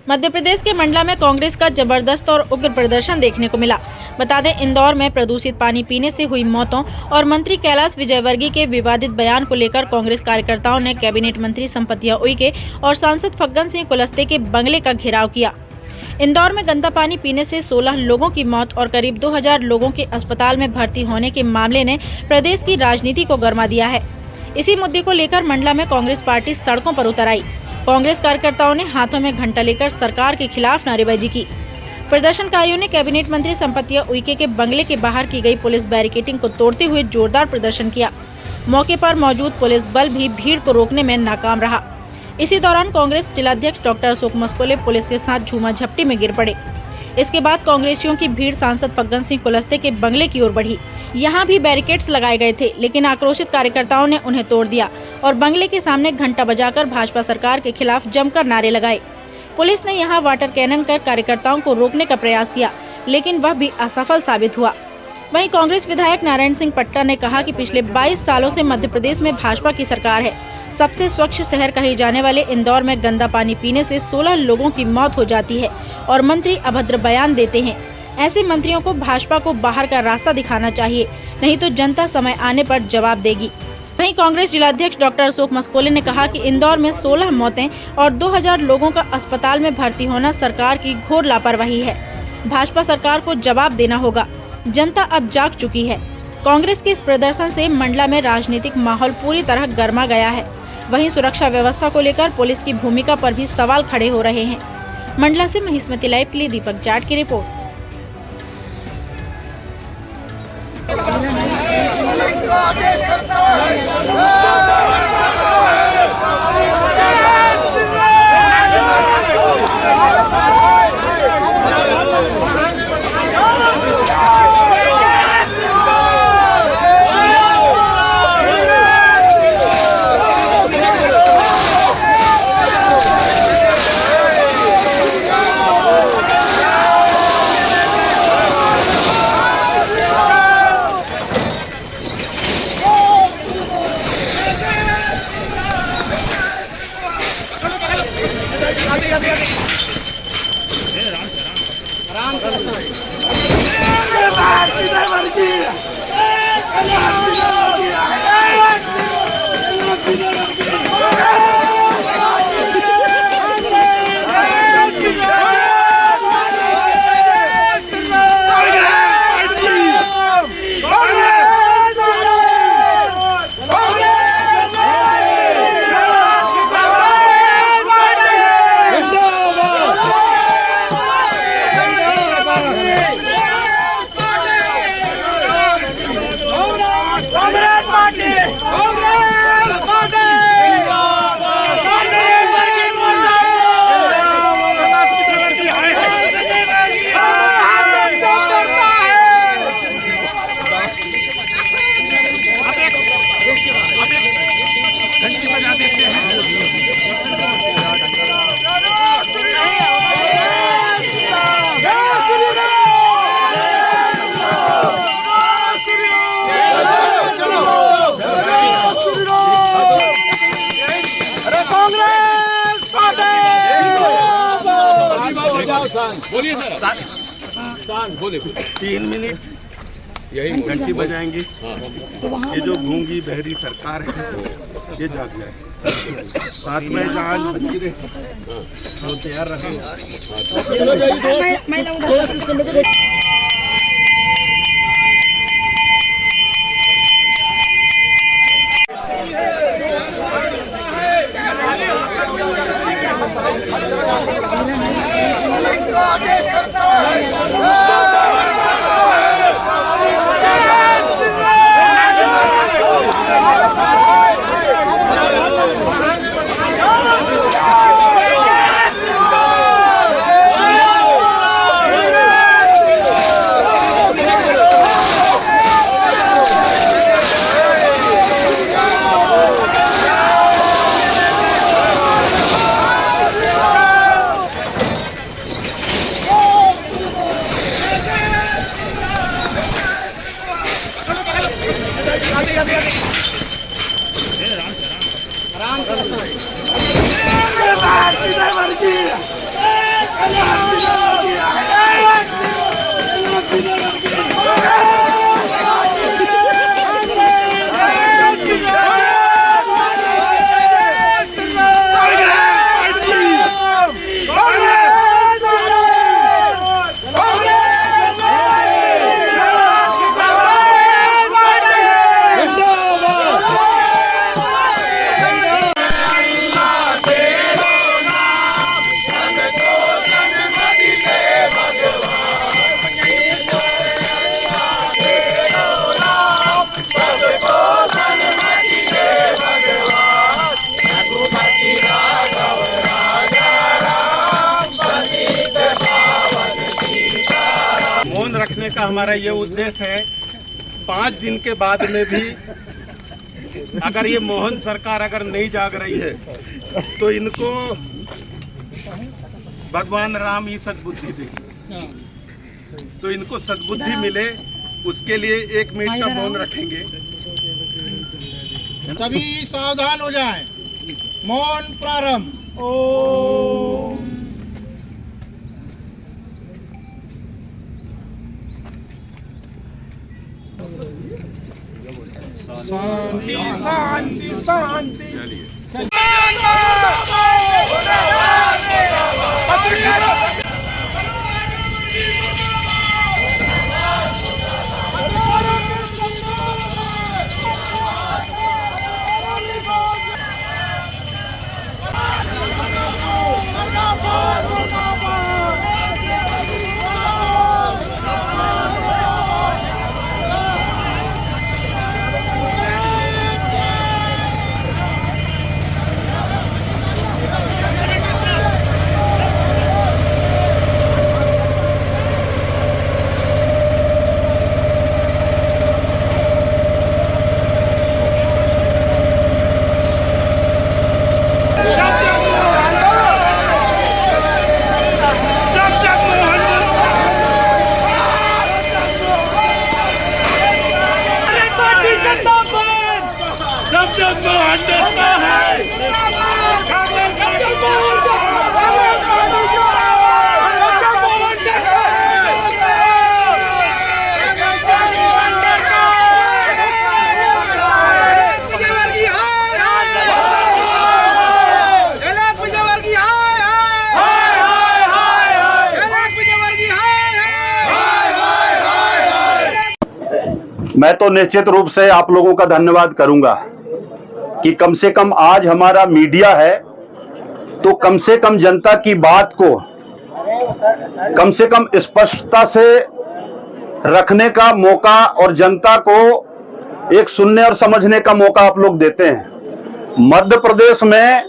मध्य प्रदेश के मंडला में कांग्रेस का जबरदस्त और उग्र प्रदर्शन देखने को मिला। बता दें, इंदौर में प्रदूषित पानी पीने से हुई मौतों और मंत्री कैलाश विजयवर्गीय के विवादित बयान को लेकर कांग्रेस कार्यकर्ताओं ने कैबिनेट मंत्री संपत उइके और सांसद फग्गन सिंह कुलस्ते के बंगले का घेराव किया। इंदौर में गंदा पानी पीने से 16 लोगों की मौत और करीब 2000 लोगों के अस्पताल में भर्ती होने के मामले ने प्रदेश की राजनीति को गरमा दिया है। इसी मुद्दे को लेकर मंडला में कांग्रेस पार्टी सड़कों पर उतर आई। कांग्रेस कार्यकर्ताओं ने हाथों में घंटा लेकर सरकार के खिलाफ नारेबाजी की। प्रदर्शनकारियों ने कैबिनेट मंत्री संपत उइके के बंगले के बाहर की गई पुलिस बैरिकेडिंग को तोड़ते हुए जोरदार प्रदर्शन किया। मौके पर मौजूद पुलिस बल भी भीड़ को रोकने में नाकाम रहा। इसी दौरान कांग्रेस जिलाध्यक्ष डॉक्टर अशोक मस्कोले पुलिस के साथ झूमा झपटी में गिर पड़े। इसके बाद कांग्रेसियों की भीड़ सांसद फग्गन सिंह कुलस्ते के बंगले की ओर बढ़ी। यहाँ भी बैरिकेड्स लगाए गए थे, लेकिन आक्रोशित कार्यकर्ताओं ने उन्हें तोड़ दिया और बंगले के सामने घंटा बजाकर भाजपा सरकार के खिलाफ जमकर नारे लगाए। पुलिस ने यहाँ वाटर कैनन कर कार्यकर्ताओं को रोकने का प्रयास किया, लेकिन वह भी असफल साबित हुआ। वहीं कांग्रेस विधायक नारायण सिंह पट्टा ने कहा कि पिछले 22 सालों से मध्य प्रदेश में भाजपा की सरकार है। सबसे स्वच्छ शहर कहे जाने वाले इंदौर में गंदा पानी पीने से 16 लोगों की मौत हो जाती है और मंत्री अभद्र बयान देते हैं। ऐसे मंत्रियों को भाजपा को बाहर का रास्ता दिखाना चाहिए, नहीं तो जनता समय आने पर जवाब देगी। वहीं कांग्रेस जिलाध्यक्ष डॉक्टर अशोक मस्कोले ने कहा कि इंदौर में 16 मौतें और 2000 लोगों का अस्पताल में भर्ती होना सरकार की घोर लापरवाही है। भाजपा सरकार को जवाब देना होगा। जनता अब जाग चुकी है। कांग्रेस के इस प्रदर्शन से मंडला में राजनीतिक माहौल पूरी तरह गर्मा गया है। वहीं सुरक्षा व्यवस्था को लेकर पुलिस की भूमिका पर भी सवाल खड़े हो रहे हैं। मंडला से महिष्मती लाइव के लिए दीपक जाट की रिपोर्ट। बोलिए सर, बोले 3 मिनट यही घंटी बजाएंगे। ये जो गूंगी बहरी सरकार है ये जाग जाए। साथ में जहाज वो तैयार रखें। का हमारा ये उद्देश्य है, 5 दिन के बाद में भी अगर ये मोहन सरकार अगर नहीं जाग रही है तो इनको भगवान राम ही सद्बुद्धि देंगे। तो इनको सद्बुद्धि मिले उसके लिए 1 मिनट का मौन रखेंगे। सभी सावधान हो जाएं। मौन प्रारंभ। ओम शांति शांति शांति। चलिए मैं तो निश्चित रूप से आप लोगों का धन्यवाद करूंगा कि कम से कम आज हमारा मीडिया है तो कम से कम जनता की बात को कम से कम स्पष्टता से रखने का मौका और जनता को एक सुनने और समझने का मौका आप लोग देते हैं। मध्य प्रदेश में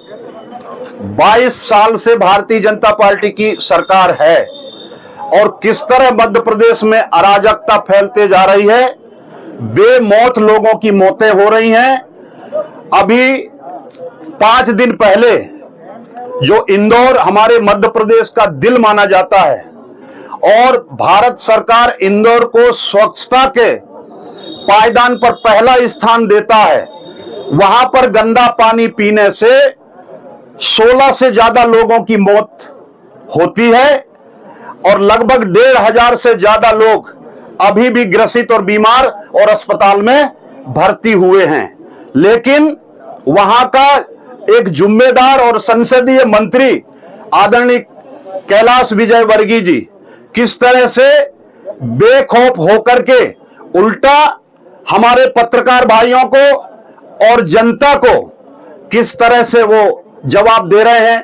22 साल से भारतीय जनता पार्टी की सरकार है और किस तरह मध्य प्रदेश में अराजकता फैलते जा रही है, बेमौत लोगों की मौतें हो रही हैं। अभी 5 दिन पहले जो इंदौर हमारे मध्य प्रदेश का दिल माना जाता है और भारत सरकार इंदौर को स्वच्छता के पायदान पर पहला स्थान देता है, वहां पर गंदा पानी पीने से 16 से ज्यादा लोगों की मौत होती है और लगभग 1500 से ज्यादा लोग अभी भी ग्रसित और बीमार और अस्पताल में भर्ती हुए हैं। लेकिन वहां का एक जिम्मेदार और संसदीय मंत्री आदरणीय कैलाश विजयवर्गीय जी किस तरह से बेखौफ होकर के उल्टा हमारे पत्रकार भाइयों को और जनता को किस तरह से वो जवाब दे रहे हैं।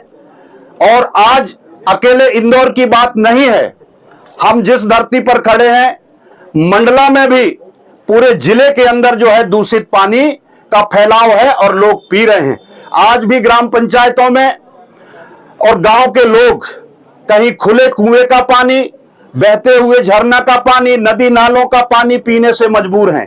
और आज अकेले इंदौर की बात नहीं है, हम जिस धरती पर खड़े हैं मंडला में भी पूरे जिले के अंदर जो है दूषित पानी का फैलाव है और लोग पी रहे हैं। आज भी ग्राम पंचायतों में और गांव के लोग कहीं खुले कुएं का पानी, बहते हुए झरना का पानी, नदी नालों का पानी पीने से मजबूर हैं।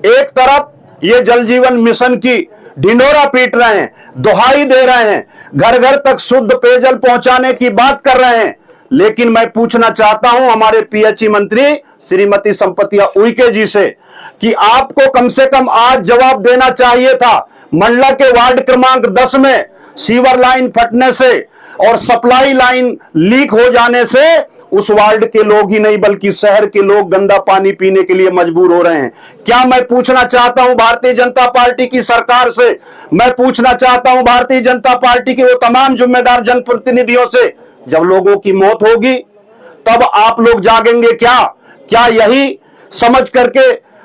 एक तरफ ये जल जीवन मिशन की ढिंढोरा पीट रहे हैं, दुहाई दे रहे हैं, घर घर तक शुद्ध पेयजल पहुंचाने की बात कर रहे हैं, लेकिन मैं पूछना चाहता हूं हमारे पीएचई मंत्री श्रीमती संपतिया उइके जी से कि आपको कम से कम आज जवाब देना चाहिए था। मंडला के वार्ड क्रमांक 10 में सीवर लाइन फटने से और सप्लाई लाइन लीक हो जाने से उस वार्ड के लोग ही नहीं बल्कि शहर के लोग गंदा पानी पीने के लिए मजबूर हो रहे हैं। क्या मैं पूछना चाहता हूं भारतीय जनता पार्टी की सरकार से, मैं पूछना चाहता हूं भारतीय जनता पार्टी के वो तमाम जिम्मेदार जनप्रतिनिधियों से, जब लोगों की मौत होगी तब आप लोग जागेंगे क्या? क्या यही समझ करके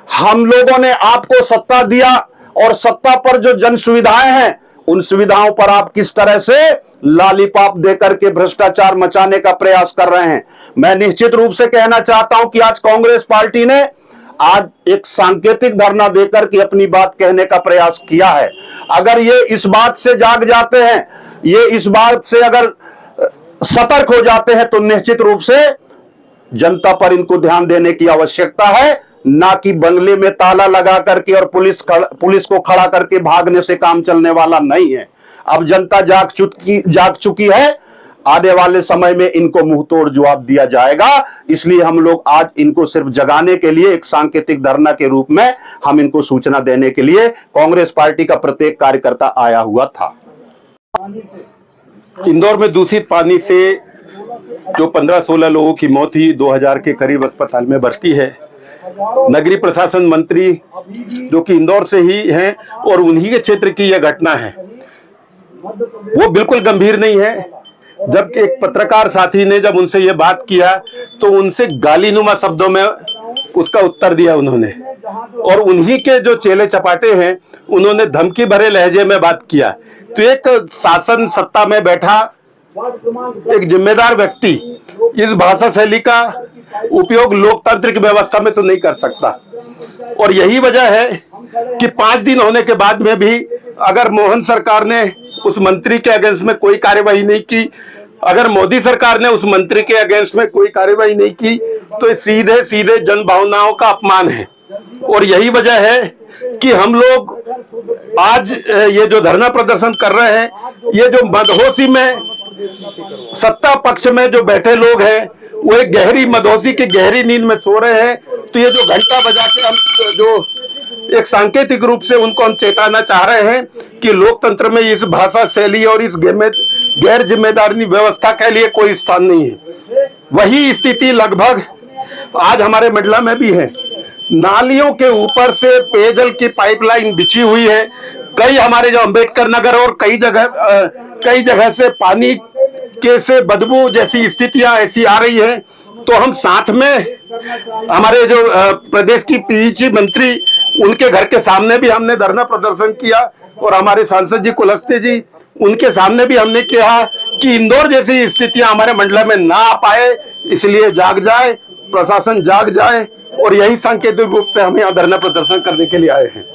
हम लोगों ने आपको सत्ता दिया और सत्ता पर जो जन सुविधाएं हैं उन सुविधाओं पर आप किस तरह से लॉलीपॉप देकर के भ्रष्टाचार मचाने का प्रयास कर रहे हैं? मैं निश्चित रूप से कहना चाहता हूं कि आज कांग्रेस पार्टी ने आज एक सांकेतिक धरना देकर के अपनी बात कहने का प्रयास किया है। अगर ये इस बात से जाग जाते हैं, ये इस बात से अगर सतर्क हो जाते हैं तो निश्चित रूप से जनता पर इनको ध्यान देने की आवश्यकता है, ना कि बंगले में ताला लगा करके और पुलिस को खड़ा करके भागने से काम चलने वाला नहीं है। अब जनता जाग चुकी है। आने वाले समय में इनको मुंह तोड़ जवाब दिया जाएगा। इसलिए हम लोग आज इनको सिर्फ जगाने के लिए एक सांकेतिक धरना के रूप में हम इनको सूचना देने के लिए कांग्रेस पार्टी का प्रत्येक कार्यकर्ता आया हुआ था। इंदौर में दूषित पानी से जो 15-16 लोगों की मौत हुई, 2000 के करीब अस्पताल में भर्ती है। नगरीय प्रशासन मंत्री जो कि इंदौर से ही हैं और उन्हीं के क्षेत्र की यह घटना है, वो बिल्कुल गंभीर नहीं है। जब एक पत्रकार साथी ने जब उनसे ये बात किया तो उनसे गालीनुमा शब्दों में उसका उत्तर दिया उन्होंने, और उन्हीं के जो चेले चपाटे हैं उन्होंने धमकी भरे लहजे में बात किया। तो एक शासन सत्ता में बैठा एक जिम्मेदार व्यक्ति इस भाषा शैली का उपयोग लोकतांत्रिक व्यवस्था में तो नहीं कर सकता। और यही वजह है कि 5 दिन होने के बाद में भी अगर मोहन सरकार ने उस मंत्री के अगेंस्ट में कोई कार्यवाही नहीं की, अगर मोदी सरकार ने उस मंत्री के अगेंस्ट में कोई कार्यवाही नहीं की, तो सीधे सीधे जन भावनाओं का अपमान है। और यही वजह है कि हम लोग आज ये जो धरना प्रदर्शन कर रहे हैं, ये जो मदहोशी में सत्ता पक्ष में जो बैठे लोग हैं वो एक गहरी मदहोशी की गहरी नींद में सो रहे हैं। तो ये जो घंटा बजा के हम जो एक सांकेतिक रूप से उनको हम चेताना चाह रहे हैं कि लोकतंत्र में इस भाषा शैली और इस गैर जिम्मेदारी व्यवस्था के लिए कोई स्थान नहीं है। वही स्थिति लगभग आज हमारे मंडला में भी है। नालियों के ऊपर से पेयजल की पाइपलाइन बिछी हुई है। कई हमारे जो अंबेडकर नगर और कई जगह से पानी के से बदबू जैसी स्थितियां ऐसी आ रही है। तो हम साथ में हमारे जो प्रदेश की पीएचई मंत्री उनके घर के सामने भी हमने धरना प्रदर्शन किया, और हमारे सांसद जी कुलस्ते जी उनके सामने भी हमने कहा कि इंदौर जैसी स्थितियां हमारे मंडला में ना आ पाए, इसलिए जाग जाए, प्रशासन जाग जाए। और यही सांकेतिक रूप से हम यहाँ धरना प्रदर्शन करने के लिए आए हैं।